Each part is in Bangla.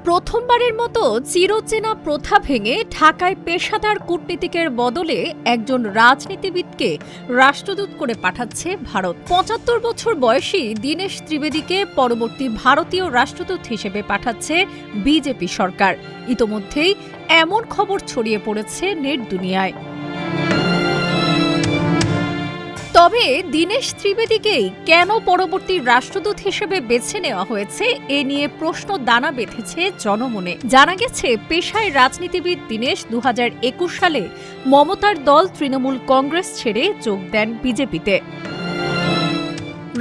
প্রথমবারের মতো চিরচেনা প্রথা ভেঙে ঢাকায় পেশাদার কূটনীতিকের বদলে একজন রাজনীতিবিদকে রাষ্ট্রদূত করে পাঠাচ্ছে ভারত। ৭৫ বছর বয়সী দীনেশ ত্রিবেদীকে পরবর্তী ভারতীয় রাষ্ট্রদূত হিসেবে পাঠাচ্ছে বিজেপি সরকার। ইতোমধ্যেই এমন খবর ছড়িয়ে পড়েছে নেট দুনিয়ায়। তবে দীনেশ ত্রিবেদীকেই কেন পরবর্তী রাষ্ট্রদূত হিসেবে বেছে নেওয়া হয়েছে এ নিয়ে প্রশ্ন দানা বেঁধেছে জনমনে। জানা গেছে, পেশায় রাজনীতিবিদ দীনেশ ২০২১ সালে মমতার দল তৃণমূল কংগ্রেস ছেড়ে যোগ দেন বিজেপিতে।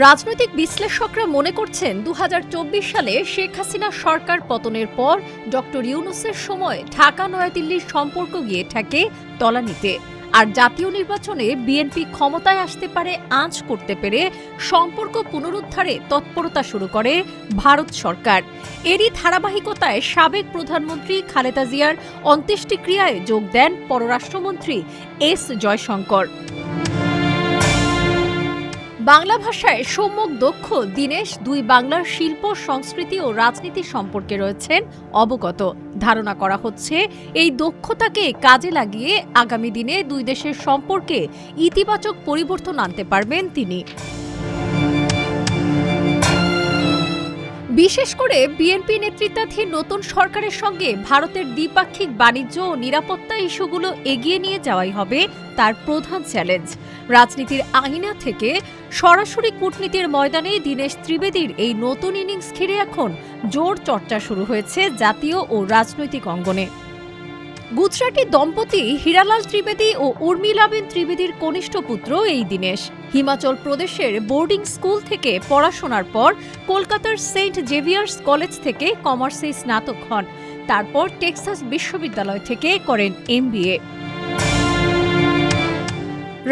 রাজনৈতিক বিশ্লেষকরা মনে করছেন ২০২৪ সালে শেখ হাসিনা সরকার পতনের পর ডক্টর ইউনূসের সময় ঢাকা নয়াদিল্লির সম্পর্ক গিয়ে থাকে তলানিতে। আর জাতীয় নির্বাচনে বিএনপি ক্ষমতায় আসতে পারে আঁচ করতে পেরে সম্পর্ক পুনরুদ্ধারে তৎপরতা শুরু করে ভারত সরকার। এরই ধারাবাহিকতায় সাবেক প্রধানমন্ত্রী খালেদা জিয়ার অন্ত্যেষ্টিক্রিয়ায় যোগ দেন পররাষ্ট্রমন্ত্রী এস জয়শঙ্কর। বাংলা ভাষায় সম্যক দক্ষ দীনেশ দুই বাংলার শিল্প, সংস্কৃতি ও রাজনীতি সম্পর্কে রয়েছেন অবগত। ধারণা করা হচ্ছে, এই দক্ষতাকে কাজে লাগিয়ে আগামী দিনে দুই দেশের সম্পর্কে ইতিবাচক পরিবর্তন আনতে পারবেন তিনি। বিশেষ করে বিএনপি নেতৃত্বাধীন নতুন সরকারের সঙ্গে ভারতের দ্বিপাক্ষিক বাণিজ্য ও নিরাপত্তা ইস্যুগুলো এগিয়ে নিয়ে যাওয়াই হবে তার প্রধান চ্যালেঞ্জ। রাজনীতির আঙিনা থেকে সরাসরি কূটনীতির ময়দানে দীনেশ ত্রিবেদীর এই নতুন ইনিংস ঘিরে এখন জোর চর্চা শুরু হয়েছে জাতীয় ও রাজনৈতিক অঙ্গনে। গুজরাটি দম্পতি হীরালাল ত্রিবেদী ও উর্মিলাবেন ত্রিবেদীর কনিষ্ঠ পুত্র এই দীনেশ। হিমাচল প্রদেশের বোর্ডিং স্কুল থেকে পড়াশোনার পর কলকাতার সেন্ট জেভিয়ার্স কলেজ থেকে কমার্সে স্নাতক হন। তারপর টেক্সাস বিশ্ববিদ্যালয় থেকে করেন MBA।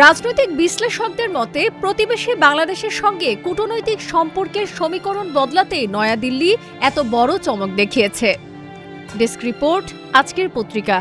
রাজনৈতিক বিশ্লেষকদের মতে, প্রতিবেশী বাংলাদেশের সঙ্গে কূটনৈতিক সম্পর্কের সমীকরণ বদলাতে নয়াদিল্লি এত বড় চমক দেখিয়েছে। ডেস্ক রিপোর্ট, আজকের পত্রিকা।